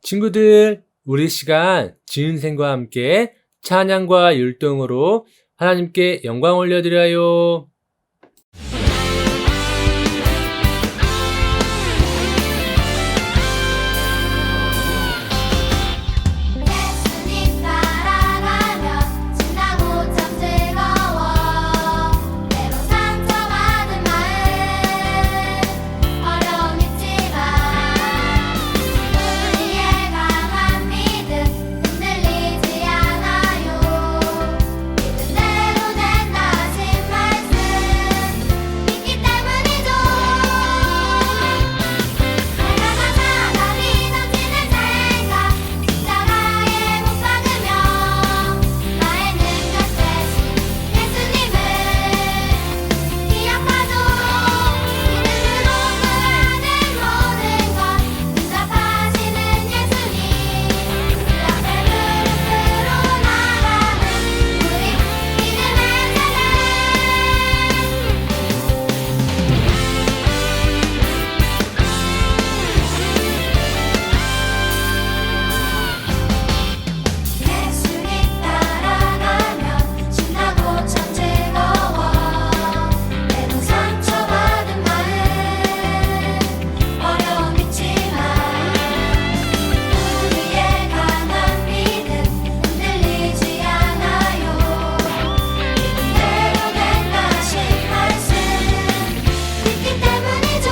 친구들, 우리 시간 지은생과 함께 찬양과 율동으로 하나님께 영광 올려드려요. 예수님 따라가면 신나고 참 즐거워. 때로 상처받은 마음 어려움 있지만 우리의 강한 믿음 흔들리지 않아요. 믿은 대로 된다 하신 말씀 믿기 때문이죠. 내가 사랑이 넘치는 생각 십자가에 못 박으며 나의 능력 대신 예수님을 기억하죠. 믿음으로 구하는 모든 것 응답하시는 예수님 그 앞에 무릎으로 나가는 우리 믿음의 세대. 예수님 따라가면 신나고 참 즐거워. 때로 상처받은 마음 어려움 있지만 우리의 강한 믿음 흔들리지 않아요. 믿은 대로 된다 하신 말씀 믿기 때문이죠.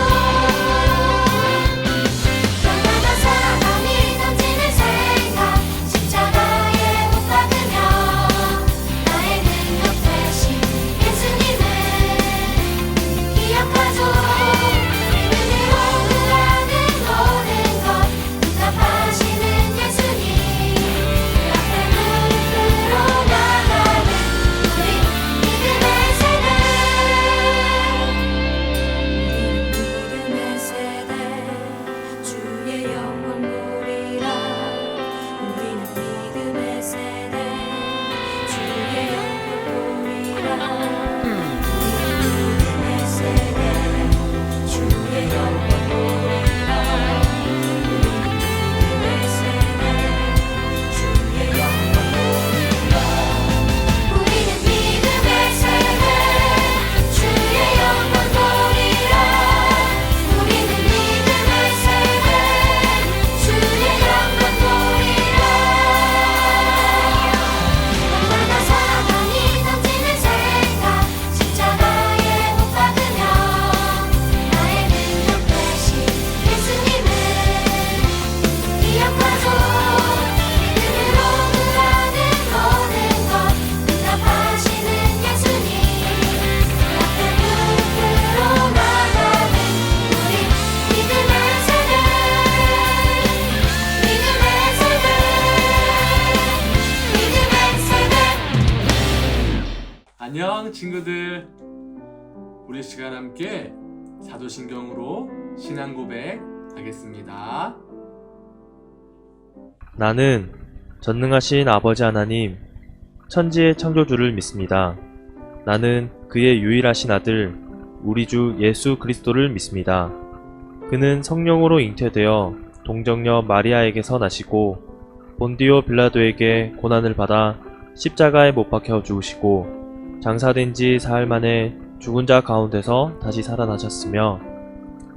변화가 사랑이 넘치는 생각 십자가에 못 박으며 나의 능력 대신 예수님을 기억하죠. 믿음으로 구하는 모든 것 응답하시는 예수님 그 앞에 무릎으로 나가는 우리 믿음의 세대. 믿음의 세대 주의 영광 보리라. 우리는 믿음의 세대 주의 영광 보리라. 우리는 믿음의 세대 주의 영광 보리라. 우리는 믿음의 세대 주의 영광 보리라. 우리는 믿음의 세대 주의 영광 보리라. 우리는 믿음의 세대 주의 영광 보리라. 얼마나 사랑이 넘치는 생각 십자가에 못 박으며 나의 능력 대신 예수님을 기억하죠. 믿음으로 구하는 모든 것 응답하시는 예수님 그 앞에 무릎으로 나가는 우리 믿음의 세대. 믿음의 세대. 믿음의 세대. 안녕 친구들, 우리 시간 함께 사도신경으로 신앙 고백 하겠습니다. 나는 전능하신 아버지 하나님, 천지의 창조주를 믿습니다. 나는 그의 유일하신 아들, 우리 주 예수 그리스도를 믿습니다. 그는 성령으로 잉태되어 동정녀 마리아에게서 나시고 본디오 빌라도에게 고난을 받아 십자가에 못 박혀 죽으시고 장사된 지 사흘 만에 죽은 자 가운데서 다시 살아나셨으며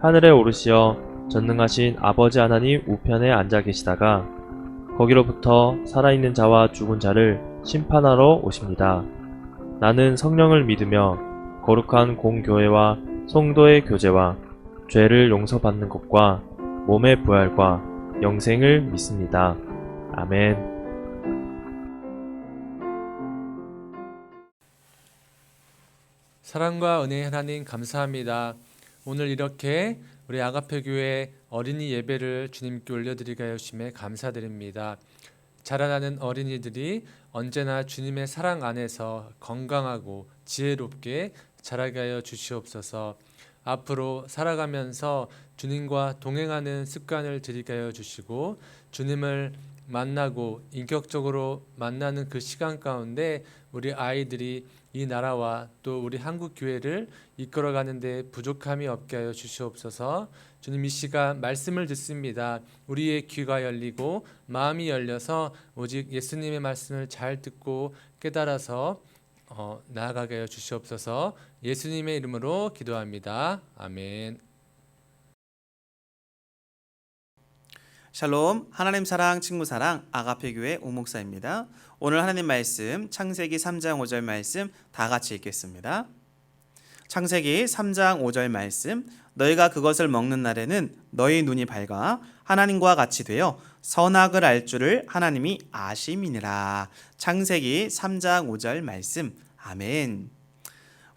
하늘에 오르시어 전능하신 아버지 하나님 우편에 앉아 계시다가 거기로부터 살아있는 자와 죽은 자를 심판하러 오십니다. 나는 성령을 믿으며 거룩한 공교회와 성도의 교제와 죄를 용서받는 것과 몸의 부활과 영생을 믿습니다. 아멘. 사랑과 은혜의 하나님 감사합니다. 오늘 이렇게 우리 아가페 교회 어린이 예배를 주님께 올려드리게 하심에 감사드립니다. 자라나는 어린이들이 언제나 주님의 사랑 안에서 건강하고 지혜롭게 자라게 하여 주시옵소서. 앞으로 살아가면서 주님과 동행하는 습관을 들이게 하여 주시고 주님을 만나고 인격적으로 만나는 그 시간 가운데 우리 아이들이 이 나라와 또 우리 한국 교회를 이끌어가는 데 부족함이 없게 하여 주시옵소서. 주님, 이 시간 말씀을 듣습니다. 우리의 귀가 열리고 마음이 열려서 오직 예수님의 말씀을 잘 듣고 깨달아서 나아가게 하여 주시옵소서. 예수님의 이름으로 기도합니다. 아멘. 샬롬, 하나님 사랑, 친구 사랑, 아가페 교회 오목사입니다. 오늘 하나님 말씀 창세기 3장 5절 말씀 다 같이 읽겠습니다. 창세기 3장 5절 말씀, 너희가 그것을 먹는 날에는 너희 눈이 밝아 하나님과 같이 되어 선악을 알 줄을 하나님이 아심이니라. 창세기 3장 5절 말씀. 아멘.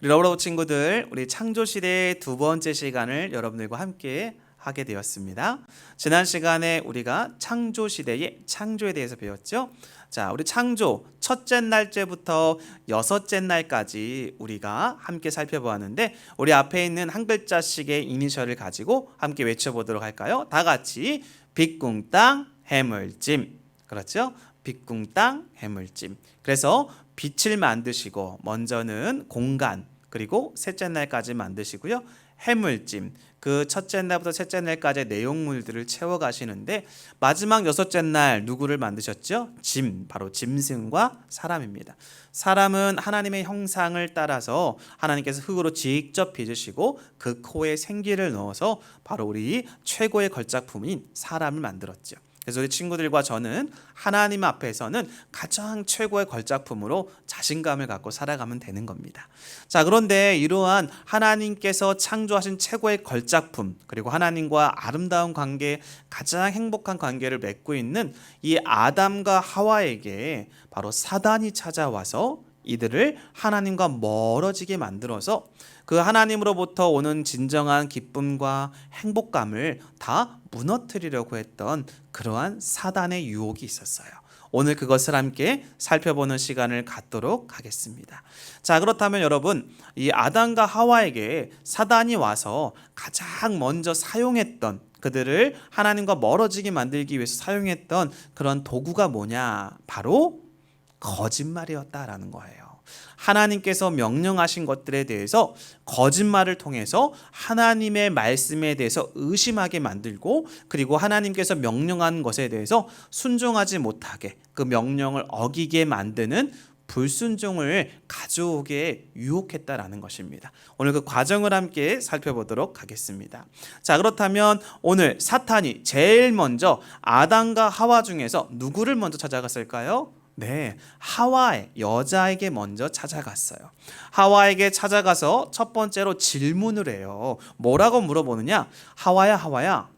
우리 러브러브 친구들, 우리 창조시대의 두 번째 시간을 여러분들과 함께 하게 되었습니다. 지난 시간에 우리가 창조시대의 창조에 대해서 배웠죠. 자, 우리 창조 첫째 날째부터 여섯째 날까지 우리가 함께 살펴보았는데, 우리 앞에 있는 한 글자씩의 이니셜을 가지고 함께 외쳐보도록 할까요? 다 같이 빛궁땅 해물찜. 그렇죠? 빛궁땅 해물찜. 그래서 빛을 만드시고 먼저는 공간, 그리고 셋째 날까지 만드시고요. 해물찜, 그 첫째 날부터 셋째 날까지의 내용물들을 채워가시는데, 마지막 여섯째 날 누구를 만드셨죠? 짐, 바로 짐승과 사람입니다. 사람은 하나님의 형상을 따라서 하나님께서 흙으로 직접 빚으시고 그 코에 생기를 넣어서 바로 우리 최고의 걸작품인 사람을 만들었죠. 그래서 우리 친구들과 저는 하나님 앞에서는 가장 최고의 걸작품으로 자신감을 갖고 살아가면 되는 겁니다. 자, 그런데 이러한 하나님께서 창조하신 최고의 걸작품, 그리고 하나님과 아름다운 관계, 가장 행복한 관계를 맺고 있는 이 아담과 하와에게 바로 사단이 찾아와서 이들을 하나님과 멀어지게 만들어서 그 하나님으로부터 오는 진정한 기쁨과 행복감을 다 무너뜨리려고 했던 그러한 사단의 유혹이 있었어요. 오늘 그것을 함께 살펴보는 시간을 갖도록 하겠습니다. 자, 그렇다면 여러분, 이 아담과 하와에게 사단이 와서 가장 먼저 사용했던, 그들을 하나님과 멀어지게 만들기 위해서 사용했던 그런 도구가 뭐냐? 바로 거짓말이었다라는 거예요. 하나님께서 명령하신 것들에 대해서 거짓말을 통해서 하나님의 말씀에 대해서 의심하게 만들고, 그리고 하나님께서 명령한 것에 대해서 순종하지 못하게, 그 명령을 어기게 만드는 불순종을 가져오게 유혹했다라는 것입니다. 오늘 그 과정을 함께 살펴보도록 하겠습니다. 자, 그렇다면 오늘 사탄이 제일 먼저 아담과 하와 중에서 누구를 먼저 찾아갔을까요? 네, 하와의 여자에게 먼저 찾아갔어요. 하와에게 찾아가서 첫 번째로 질문을 해요. 뭐라고 물어보느냐? 하와야, 하와야,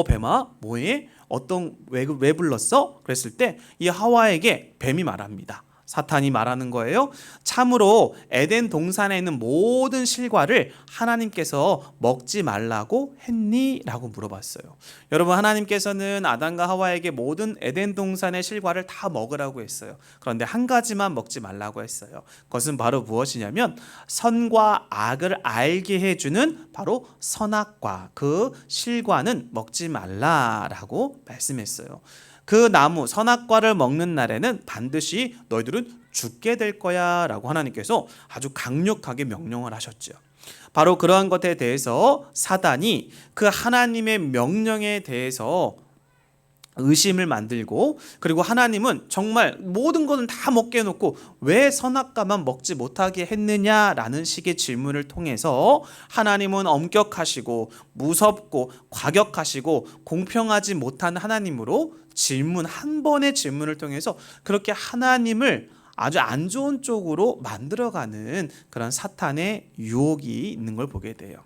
뱀아, 뭐해? 왜 불렀어? 그랬을 때 이 하와에게 뱀이 말합니다. 사탄이 말하는 거예요. 참으로 에덴 동산에 있는 모든 실과를 하나님께서 먹지 말라고 했니? 라고 물어봤어요. 여러분, 하나님께서는 아담과 하와에게 모든 에덴 동산의 실과를 다 먹으라고 했어요. 그런데 한 가지만 먹지 말라고 했어요. 그것은 바로 무엇이냐면 선과 악을 알게 해주는 바로 선악과, 그 실과는 먹지 말라라고 말씀했어요. 그 나무 선악과를 먹는 날에는 반드시 너희들은 죽게 될 거야 라고 하나님께서 아주 강력하게 명령을 하셨죠. 바로 그러한 것에 대해서 사단이 그 하나님의 명령에 대해서 의심을 만들고, 그리고 하나님은 정말 모든 것은 다 먹게 해놓고 왜 선악과만 먹지 못하게 했느냐라는 식의 질문을 통해서 하나님은 엄격하시고 무섭고 과격하시고 공평하지 못한 하나님으로 질문 한 번의 질문을 통해서 그렇게 하나님을 아주 안 좋은 쪽으로 만들어가는 그런 사탄의 유혹이 있는 걸 보게 돼요.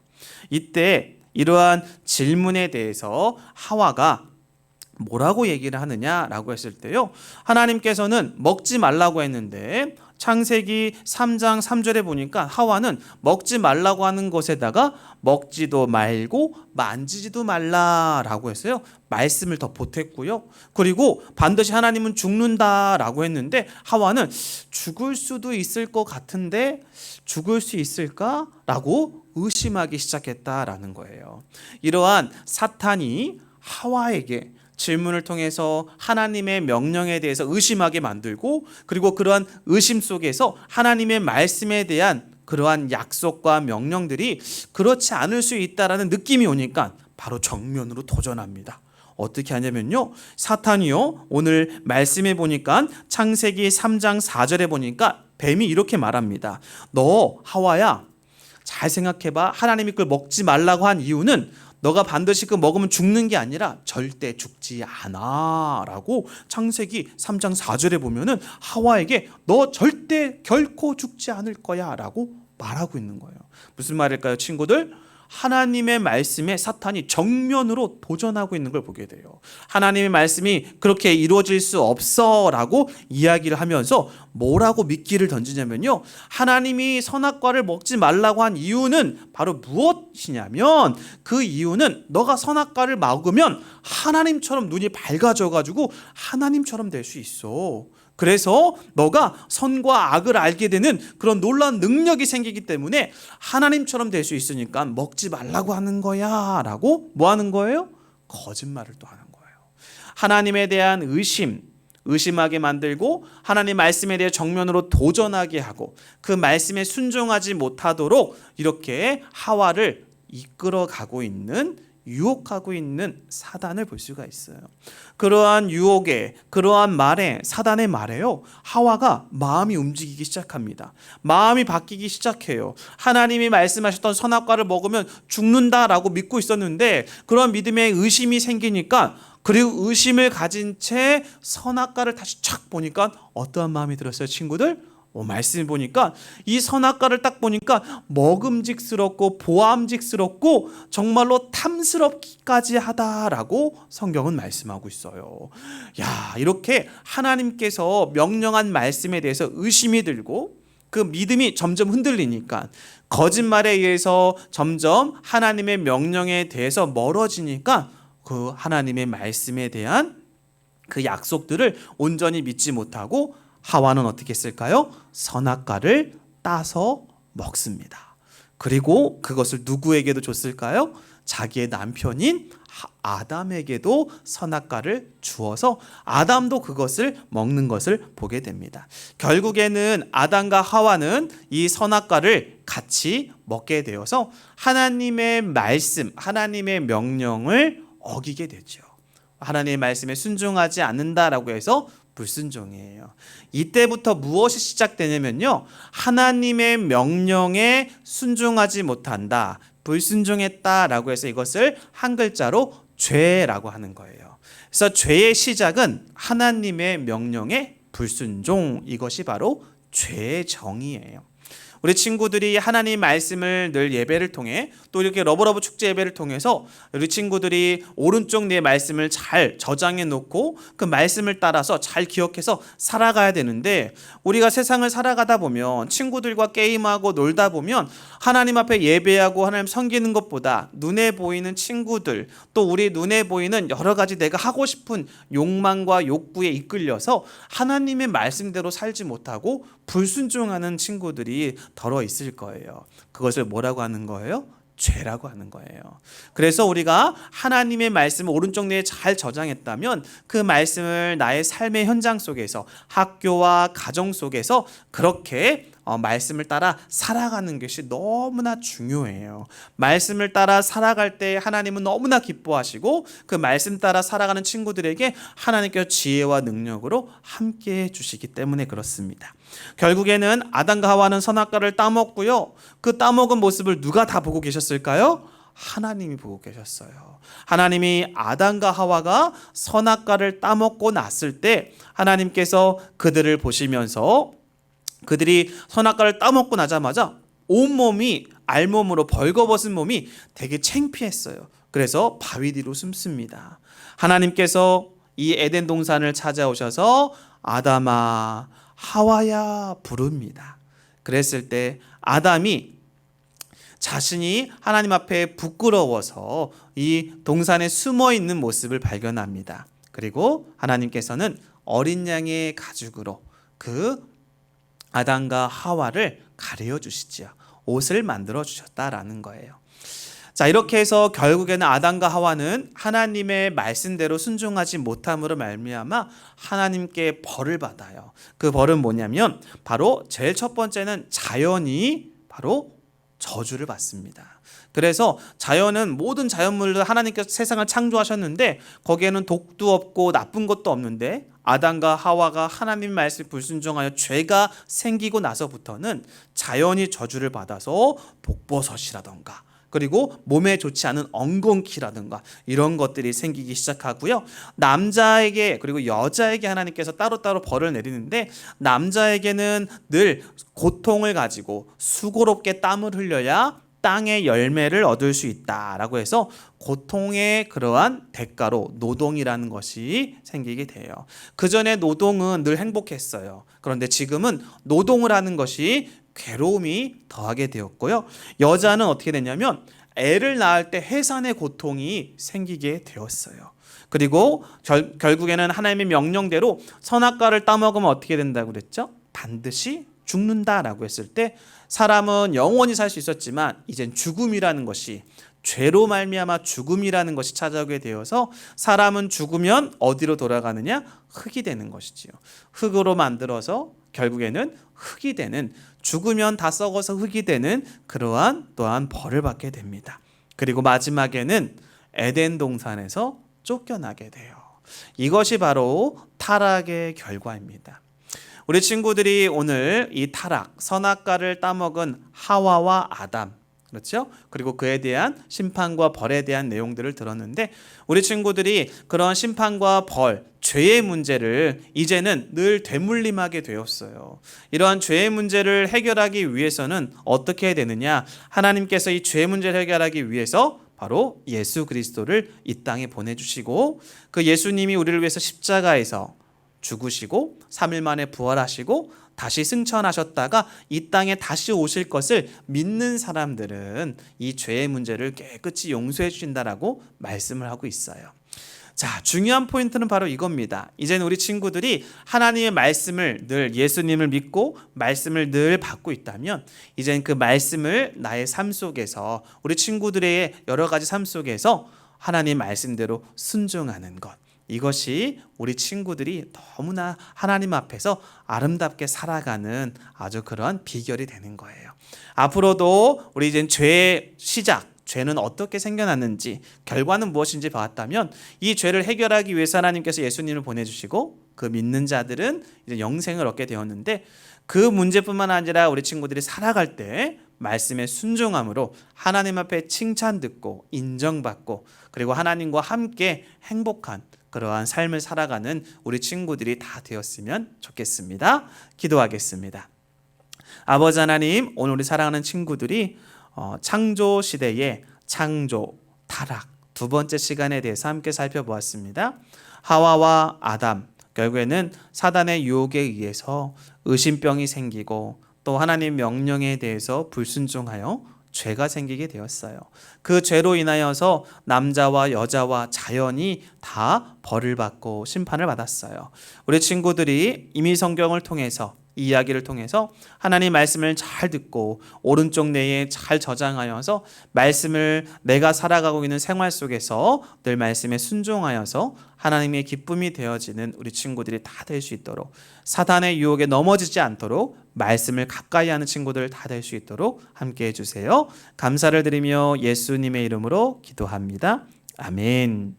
이때 이러한 질문에 대해서 하와가 뭐라고 얘기를 하느냐라고 했을 때요, 하나님께서는 먹지 말라고 했는데 창세기 3장 3절에 보니까 하와는 먹지 말라고 하는 것에다가 먹지도 말고 만지지도 말라라고 했어요. 말씀을 더 보탰고요. 그리고 반드시 하나님은 죽는다라고 했는데 하와는 죽을 수도 있을 것 같은데 죽을 수 있을까라고 의심하기 시작했다라는 거예요. 이러한 사탄이 하와에게 질문을 통해서 하나님의 명령에 대해서 의심하게 만들고, 그리고 그러한 의심 속에서 하나님의 말씀에 대한 그러한 약속과 명령들이 그렇지 않을 수 있다라는 느낌이 오니까 바로 정면으로 도전합니다. 어떻게 하냐면요, 사탄이요, 오늘 말씀해 보니까 창세기 3장 4절에 보니까 뱀이 이렇게 말합니다. 너 하와야, 잘 생각해봐. 하나님이 그걸 먹지 말라고 한 이유는 너가 반드시 그거 먹으면 죽는 게 아니라 절대 죽지 않아 라고 창세기 3장 4절에 보면은 하와에게 너 절대 결코 죽지 않을 거야 라고 말하고 있는 거예요. 무슨 말일까요, 친구들? 하나님의 말씀에 사탄이 정면으로 도전하고 있는 걸 보게 돼요. 하나님의 말씀이 그렇게 이루어질 수 없어 라고 이야기를 하면서 뭐라고 미끼를 던지냐면요, 하나님이 선악과를 먹지 말라고 한 이유는 바로 무엇이냐면, 그 이유는 너가 선악과를 먹으면 하나님처럼 눈이 밝아져 가지고 하나님처럼 될 수 있어. 그래서 너가 선과 악을 알게 되는 그런 놀라운 능력이 생기기 때문에 하나님처럼 될 수 있으니까 먹지 말라고 하는 거야 라고 뭐 하는 거예요? 거짓말을 또 하는 거예요. 하나님에 대한 의심하게 만들고 하나님 말씀에 대해 정면으로 도전하게 하고 그 말씀에 순종하지 못하도록 이렇게 하와를 이끌어가고 있는, 유혹하고 있는 사단을 볼 수가 있어요. 그러한 유혹에, 그러한 말에, 사단의 말에요, 하와가 마음이 움직이기 시작합니다. 마음이 바뀌기 시작해요. 하나님이 말씀하셨던 선악과를 먹으면 죽는다라고 믿고 있었는데 그런 믿음에 의심이 생기니까, 그리고 의심을 가진 채 선악과를 다시 착 보니까 어떠한 마음이 들었어요, 친구들? 말씀 보니까 이 선악과를 딱 보니까 먹음직스럽고 보암직스럽고 정말로 탐스럽기까지 하다라고 성경은 말씀하고 있어요. 야, 이렇게 하나님께서 명령한 말씀에 대해서 의심이 들고 그 믿음이 점점 흔들리니까, 거짓말에 의해서 점점 하나님의 명령에 대해서 멀어지니까 그 하나님의 말씀에 대한 그 약속들을 온전히 믿지 못하고 하와는 어떻게 했을까요? 선악과를 따서 먹습니다. 그리고 그것을 누구에게도 줬을까요? 자기의 남편인 아담에게도 선악과를 주어서 아담도 그것을 먹는 것을 보게 됩니다. 결국에는 아담과 하와는 이 선악과를 같이 먹게 되어서 하나님의 말씀, 하나님의 명령을 어기게 되죠. 하나님의 말씀에 순종하지 않는다라고 해서 불순종이에요. 이때부터 무엇이 시작되냐면요, 하나님의 명령에 순종하지 못한다, 불순종했다라고 해서 이것을 한 글자로 죄라고 하는 거예요. 그래서 죄의 시작은 하나님의 명령에 불순종, 이것이 바로 죄의 정의예요. 우리 친구들이 하나님 말씀을 늘 예배를 통해, 또 이렇게 러브러브 축제 예배를 통해서 우리 친구들이 오른쪽 내 말씀을 잘 저장해 놓고 그 말씀을 따라서 잘 기억해서 살아가야 되는데, 우리가 세상을 살아가다 보면 친구들과 게임하고 놀다 보면 하나님 앞에 예배하고 하나님 섬기는 것보다 눈에 보이는 친구들, 또 우리 눈에 보이는 여러 가지 내가 하고 싶은 욕망과 욕구에 이끌려서 하나님의 말씀대로 살지 못하고 불순종하는 친구들이 덜어 있을 거예요. 그것을 뭐라고 하는 거예요? 죄라고 하는 거예요. 그래서 우리가 하나님의 말씀을 오른쪽 뇌에 잘 저장했다면 그 말씀을 나의 삶의 현장 속에서, 학교와 가정 속에서 그렇게 말씀을 따라 살아가는 것이 너무나 중요해요. 말씀을 따라 살아갈 때 하나님은 너무나 기뻐하시고 그 말씀 따라 살아가는 친구들에게 하나님께서 지혜와 능력으로 함께해 주시기 때문에 그렇습니다. 결국에는 아담과 하와는 선악과를 따먹고요, 그 따먹은 모습을 누가 다 보고 계셨을까요? 하나님이 보고 계셨어요. 하나님이 아담과 하와가 선악과를 따먹고 났을 때 하나님께서 그들을 보시면서, 그들이 선악과를 따먹고 나자마자 온몸이, 알몸으로 벌거벗은 몸이 되게 창피했어요. 그래서 바위 뒤로 숨습니다. 하나님께서 이 에덴 동산을 찾아오셔서 아담아, 하와야 부릅니다. 그랬을 때 아담이 자신이 하나님 앞에 부끄러워서 이 동산에 숨어 있는 모습을 발견합니다. 그리고 하나님께서는 어린 양의 가죽으로 그 아담과 하와를 가려 주시지요. 옷을 만들어 주셨다라는 거예요. 자, 이렇게 해서 결국에는 아담과 하와는 하나님의 말씀대로 순종하지 못함으로 말미암아 하나님께 벌을 받아요. 그 벌은 뭐냐면 바로 제일 첫 번째는 자연이 바로 저주를 받습니다. 그래서 자연은 모든 자연물들 하나님께서 세상을 창조하셨는데 거기에는 독도 없고 나쁜 것도 없는데 아담과 하와가 하나님 말씀 불순종하여 죄가 생기고 나서부터는 자연이 저주를 받아서 독버섯이라던가 그리고 몸에 좋지 않은 엉겅퀴라든가 이런 것들이 생기기 시작하고요. 남자에게 그리고 여자에게 하나님께서 따로따로 벌을 내리는데 남자에게는 늘 고통을 가지고 수고롭게 땀을 흘려야 땅의 열매를 얻을 수 있다라고 해서 고통의 그러한 대가로 노동이라는 것이 생기게 돼요. 그 전에 노동은 늘 행복했어요. 그런데 지금은 노동을 하는 것이 괴로움이 더하게 되었고요. 여자는 어떻게 됐냐면 애를 낳을 때 해산의 고통이 생기게 되었어요. 그리고 결국에는 하나님의 명령대로 선악과를 따먹으면 어떻게 된다고 그랬죠? 반드시 죽는다라고 했을 때 사람은 영원히 살 수 있었지만 이젠 죽음이라는 것이 죄로 말미암아 죽음이라는 것이 찾아오게 되어서 사람은 죽으면 어디로 돌아가느냐? 흙이 되는 것이지요. 흙으로 만들어서 결국에는 흙이 되는 죽으면 다 썩어서 흙이 되는 그러한 또한 벌을 받게 됩니다. 그리고 마지막에는 에덴 동산에서 쫓겨나게 돼요. 이것이 바로 타락의 결과입니다. 우리 친구들이 오늘 이 타락, 선악과를 따먹은 하와와 아담, 그렇죠? 그리고 그에 대한 심판과 벌에 대한 내용들을 들었는데 우리 친구들이 그런 심판과 벌, 죄의 문제를 이제는 늘 되물림하게 되었어요. 이러한 죄의 문제를 해결하기 위해서는 어떻게 해야 되느냐? 하나님께서 이 죄의 문제를 해결하기 위해서 바로 예수 그리스도를 이 땅에 보내주시고 그 예수님이 우리를 위해서 십자가에서 죽으시고 3일 만에 부활하시고 다시 승천하셨다가 이 땅에 다시 오실 것을 믿는 사람들은 이 죄의 문제를 깨끗이 용서해 주신다라고 말씀을 하고 있어요. 자, 중요한 포인트는 바로 이겁니다. 이제는 우리 친구들이 하나님의 말씀을 늘 예수님을 믿고 말씀을 늘 받고 있다면 이제는 그 말씀을 나의 삶 속에서 우리 친구들의 여러 가지 삶 속에서 하나님 말씀대로 순종하는 것, 이것이 우리 친구들이 너무나 하나님 앞에서 아름답게 살아가는 아주 그러한 비결이 되는 거예요. 앞으로도 우리 이제 죄의 시작, 죄는 어떻게 생겨났는지, 결과는 무엇인지 봤다면 이 죄를 해결하기 위해서 하나님께서 예수님을 보내주시고 그 믿는 자들은 이제 영생을 얻게 되었는데 그 문제뿐만 아니라 우리 친구들이 살아갈 때 말씀에 순종함으로 하나님 앞에 칭찬 듣고 인정받고 그리고 하나님과 함께 행복한 그러한 삶을 살아가는 우리 친구들이 다 되었으면 좋겠습니다. 기도하겠습니다. 아버지 하나님, 오늘 우리 사랑하는 친구들이 창조 시대의 창조, 타락 두 번째 시간에 대해서 함께 살펴보았습니다. 하와와 아담, 결국에는 사단의 유혹에 의해서 의심병이 생기고 또 하나님 명령에 대해서 불순종하여 죄가 생기게 되었어요. 그 죄로 인하여서 남자와 여자와 자연이 다 벌을 받고 심판을 받았어요. 우리 친구들이 이미 성경을 통해서 이 이야기를 통해서 하나님 말씀을 잘 듣고 오른쪽 뇌에 잘 저장하여서 말씀을 내가 살아가고 있는 생활 속에서 늘 말씀에 순종하여서 하나님의 기쁨이 되어지는 우리 친구들이 다 될 수 있도록, 사단의 유혹에 넘어지지 않도록 말씀을 가까이 하는 친구들 다 될 수 있도록 함께 해주세요. 감사를 드리며 예수님의 이름으로 기도합니다. 아멘.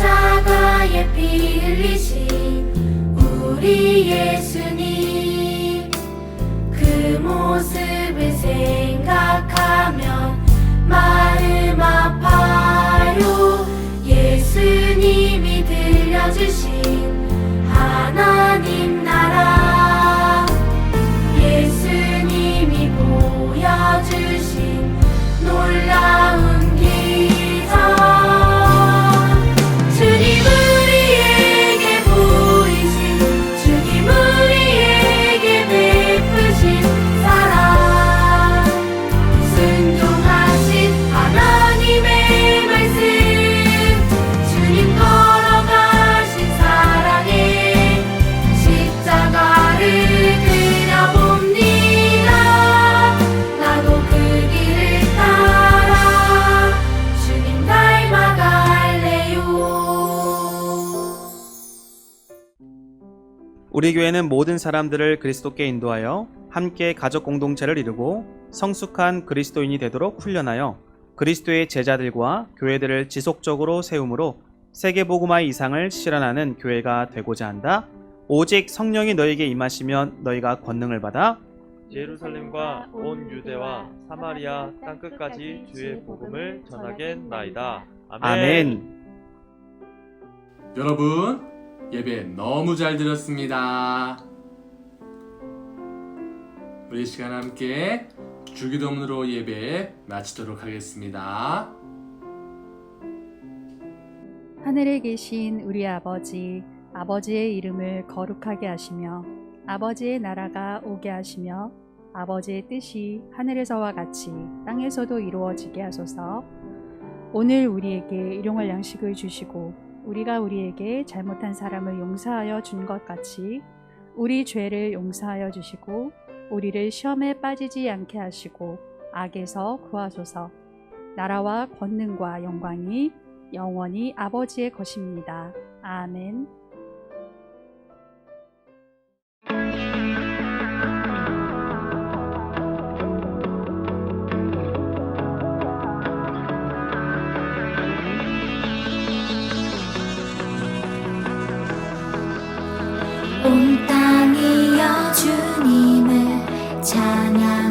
십자가에 피 흘리신 우리 예수님, 그 모습을 생각하면 마음 아파요. 예수님이 들려주신 하나님 나라, 예수님이 보여주신 놀라운 기적, 주님 우리에게 보이신, 주님 우리에게 베푸신 사랑, 우리 교회는 모든 사람들을 그리스도께 인도하여 함께 가족 공동체를 이루고 성숙한 그리스도인이 되도록 훈련하여 그리스도의 제자들과 교회들을 지속적으로 세움으로 세계복음화의 이상을 실현하는 교회가 되고자 한다. 오직 성령이 너희에게 임하시면 너희가 권능을 받아 예루살렘과 온 유대와 사마리아 땅끝까지 주의 복음을 전하겠나이다. 아멘. 여러분, 예배 너무 잘 드렸습니다. 우리 시간 함께 주기도문으로 예배 마치도록 하겠습니다. 하늘에 계신 우리 아버지, 아버지의 이름을 거룩하게 하시며 아버지의 나라가 오게 하시며 아버지의 뜻이 하늘에서와 같이 땅에서도 이루어지게 하소서. 오늘 우리에게 일용할 양식을 주시고 우리가 우리에게 잘못한 사람을 용서하여 준 것 같이 우리 죄를 용서하여 주시고 우리를 시험에 빠지지 않게 하시고 악에서 구하소서. 나라와 권능과 영광이 영원히 아버지의 것입니다. 아멘. 온 땅이여 주님을 찬양